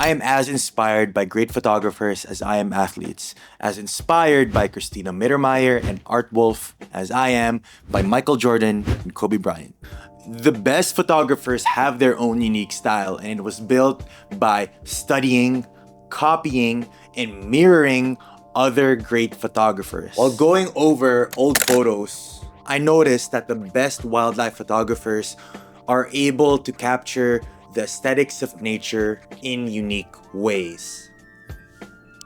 I am as inspired by great photographers as I am athletes, as inspired by Christina Mittermeier and Art Wolf as I am by Michael Jordan and Kobe Bryant. The best photographers have their own unique style, and it was built by studying, copying, and mirroring other great photographers. While going over old photos, I noticed that the best wildlife photographers are able to capture the aesthetics of nature in unique ways.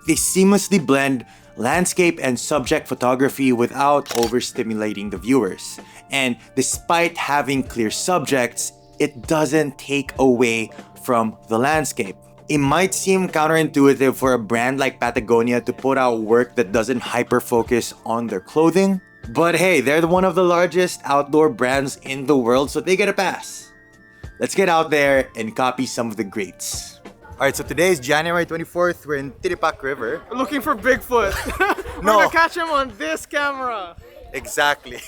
They seamlessly blend landscape and subject photography without overstimulating the viewers. And despite having clear subjects, it doesn't take away from the landscape. It might seem counterintuitive for a brand like Patagonia to put out work that doesn't hyper-focus on their clothing, but hey, they're one of the largest outdoor brands in the world, so they get a pass. Let's get out there and copy some of the greats. Alright, so today is January 24th. We're in Titipak River. Looking for Bigfoot. We're gonna catch him on this camera. Exactly.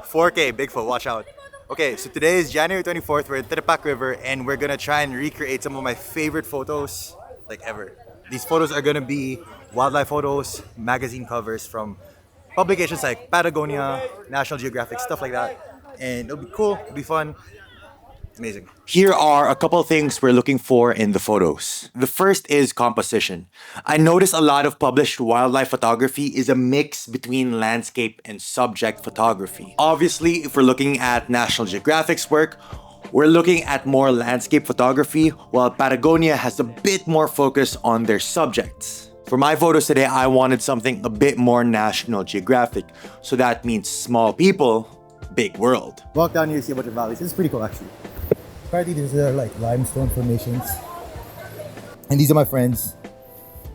4K, Bigfoot, watch out. Okay, so today is January 24th. We're in Titipak River and we're gonna try and recreate some of my favorite photos like ever. These photos are gonna be wildlife photos, magazine covers from publications like Patagonia, National Geographic, stuff like that. And it'll be cool, it'll be fun. Amazing. Here are a couple things we're looking for in the photos. The first is composition. I noticed a lot of published wildlife photography is a mix between landscape and subject photography. Obviously, if we're looking at National Geographic's work, we're looking at more landscape photography, while Patagonia has a bit more focus on their subjects. For my photos today, I wanted something a bit more National Geographic. So that means small people, big world. Walk down here, see a bunch of valleys. It's pretty cool actually. Apparently these are like limestone formations. And these are my friends.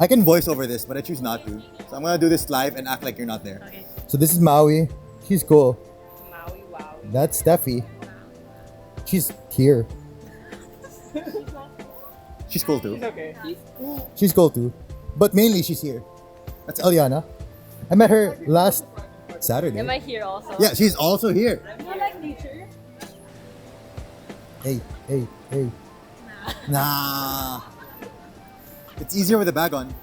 I can voice over this, but I choose not to. So I'm gonna do this live and act like you're not there. Okay. So this is Maui. She's cool. Maui, wow. That's Steffi. She's here. She's cool too. Okay. She's cool too. But mainly she's here. That's Eliana. I met her last Saturday. Am I here also? Yeah, she's also here. Do you like nature? Hey. Nah. It's easier with a bag on.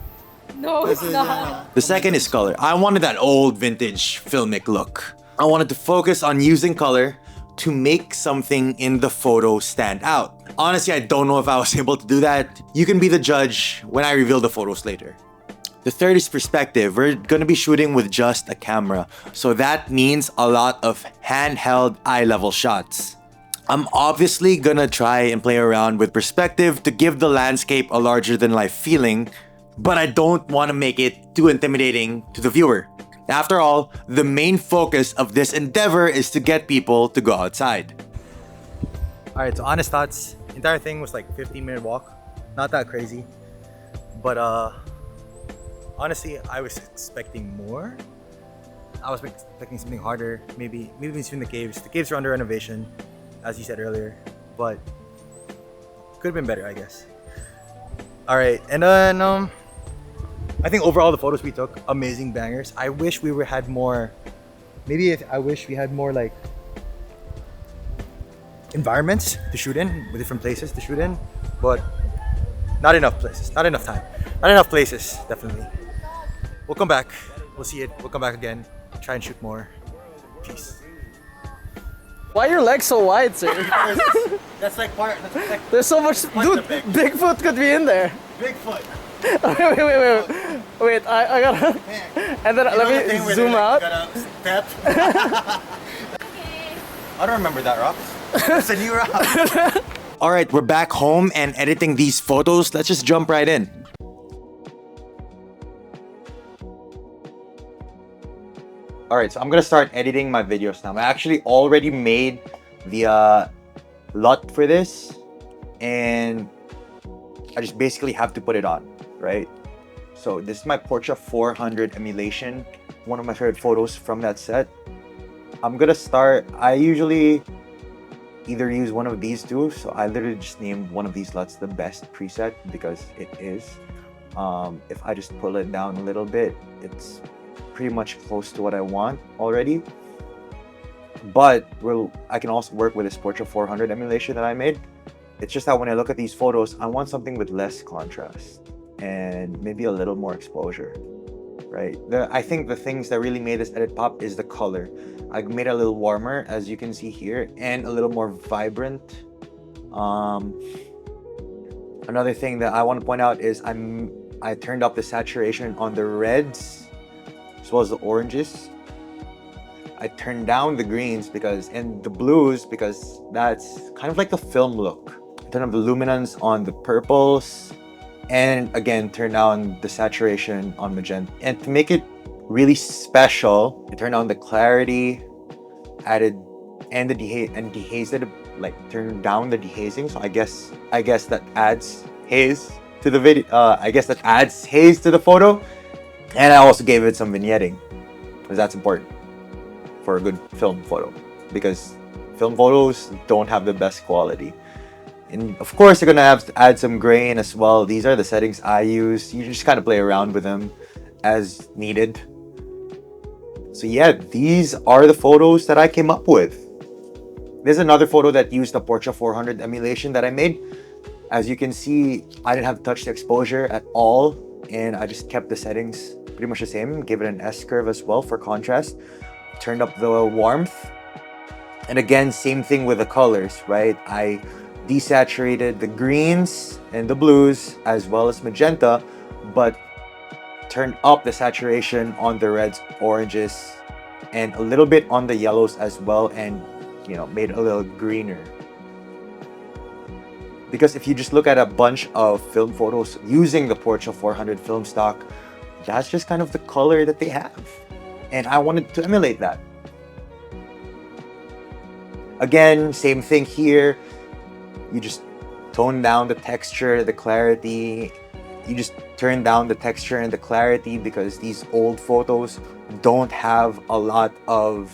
No, it's not. The second is color. I wanted that old vintage filmic look. I wanted to focus on using color to make something in the photo stand out. Honestly, I don't know if I was able to do that. You can be the judge when I reveal the photos later. The third is perspective. We're gonna be shooting with just a camera, so that means a lot of handheld eye-level shots. I'm obviously gonna try and play around with perspective to give the landscape a larger-than-life feeling, but I don't want to make it too intimidating to the viewer. After all, the main focus of this endeavor is to get people to go outside. Alright, so honest thoughts. Entire thing was like 15-minute walk. Not that crazy. But honestly, I was expecting more. I was expecting something harder. Maybe between the caves. The caves are under renovation, as you said earlier. But could have been better, I guess. Alright, and then I think overall the photos we took, amazing bangers. I wish we had more. I wish we had more like environments to shoot in, with different places to shoot in, but not enough places, not enough time, not enough places, definitely. We'll come back, we'll see it, we'll come back again, try and shoot more. Peace. Why are your legs so wide, sir? That's like part, There's so much. Dude, Bigfoot could be in there. Bigfoot. Wait, I gotta. And then let me zoom out. Step. I don't remember that, Rob. It's a new Rob. Alright, we're back home and editing these photos. Let's just jump right in. Alright, so I'm gonna start editing my videos now. I actually already made the LUT for this, and I just basically have to put it on, right? So this is my Portra 400 emulation, one of my favorite photos from that set. I'm gonna start, I usually either use one of these two, so I literally just named one of these LUTs the best preset because it is. If I just pull it down a little bit, it's pretty much close to what I want already. But I can also work with this Portra 400 emulation that I made. It's just that when I look at these photos, I want something with less contrast and maybe a little more exposure, right? I think the things that really made this edit pop is the color. I made it a little warmer, as you can see here, and a little more vibrant. Another thing that I want to point out is I turned up the saturation on the reds as well as the oranges. I turned down the greens and the blues because that's kind of like the film look. I turned up the luminance on the purples and again turned down the saturation on magenta. And to make it really special, I turned down the clarity, added and the dehazed it, like turned down the dehazing. So I guess that adds haze to the video. I guess that adds haze to the photo. And I also gave it some vignetting because that's important for a good film photo, because film photos don't have the best quality. And of course you're gonna have to add some grain as well. These are the settings I use. You just kind of play around with them as needed. So yeah, these are the photos that I came up with. There's another photo that used the Portra 400 emulation that I made. As you can see, I didn't have to touch the exposure at all, and I just kept the settings pretty much the same. Gave it an S curve as well for contrast. Turned up the warmth. And again, same thing with the colors, right? I desaturated the greens and the blues as well as magenta, but turned up the saturation on the reds, oranges, and a little bit on the yellows as well, and made it a little greener. Because if you just look at a bunch of film photos using the Portra 400 film stock, that's just kind of the color that they have. And I wanted to emulate that. Again, same thing here. You just tone down the texture, the clarity. You just turn down the texture and the clarity because these old photos don't have a lot of...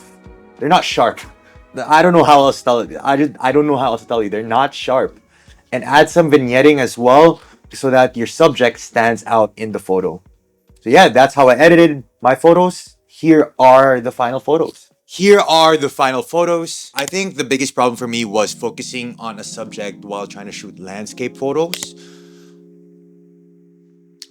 They're not sharp. I don't know how else to tell it. I don't know how else to tell you. They're not sharp. And add some vignetting as well so that your subject stands out in the photo. So yeah, that's how I edited my photos. Here are the final photos. Here are the final photos. I think the biggest problem for me was focusing on a subject while trying to shoot landscape photos.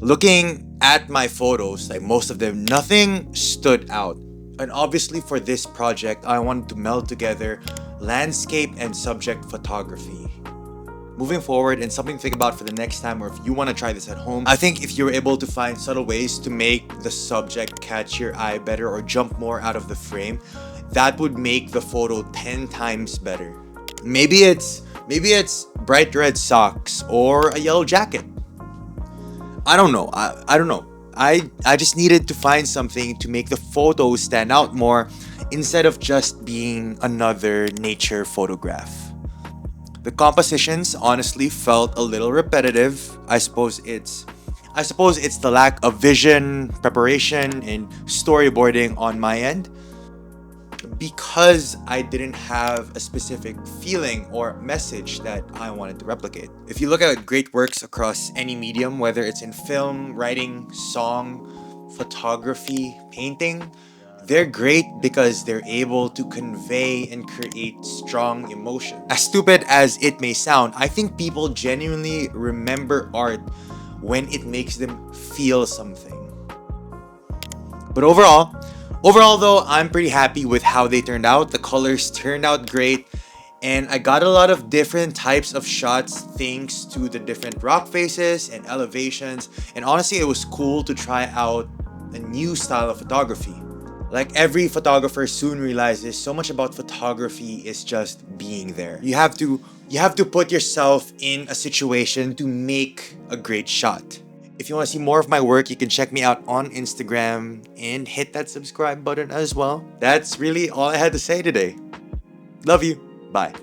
Looking at my photos, like most of them, nothing stood out. And obviously for this project, I wanted to meld together landscape and subject photography. Moving forward, and something to think about for the next time, or if you want to try this at home, I think if you're able to find subtle ways to make the subject catch your eye better or jump more out of the frame, that would make the photo 10 times better. Maybe it's bright red socks or a yellow jacket. I don't know. I don't know. I just needed to find something to make the photo stand out more instead of just being another nature photograph. The compositions honestly felt a little repetitive. I suppose it's the lack of vision, preparation, and storyboarding on my end, because I didn't have a specific feeling or message that I wanted to replicate. If you look at great works across any medium, whether it's in film, writing, song, photography, painting, they're great because they're able to convey and create strong emotion. As stupid as it may sound, I think people genuinely remember art when it makes them feel something. But overall though, I'm pretty happy with how they turned out. The colors turned out great, and I got a lot of different types of shots thanks to the different rock faces and elevations. And honestly, it was cool to try out a new style of photography. Like every photographer soon realizes, so much about photography is just being there. You have to put yourself in a situation to make a great shot. If you want to see more of my work, you can check me out on Instagram and hit that subscribe button as well. That's really all I had to say today. Love you. Bye.